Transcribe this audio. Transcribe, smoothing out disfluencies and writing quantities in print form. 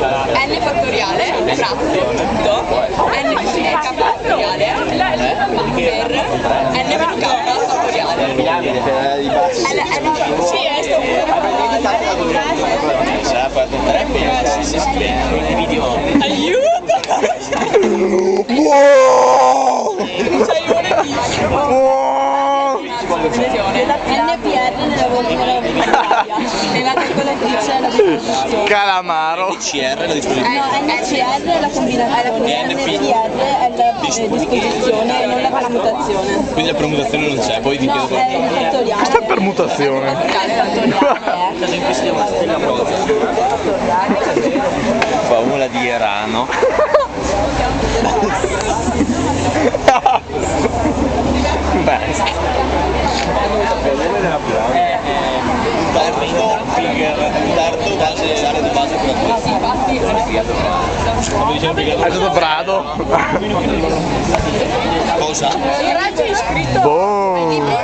n fattoriale, fratto, tutto, n più k fattoriale, per n meno k fattoriale. Sì, è sto aiuto! C'hai un NPR nella nella calcolatrice la disposizione. Calamaro. CR la disposizione. No, NCR è la combinazione, NPR è la disposizione e non la permutazione. Quindi la permutazione non c'è, poi ti No, chiedo è il fattoriale. Questa è permutazione. Formula di Erano. Dardo base area di base per È stato brado. cosa? Boh.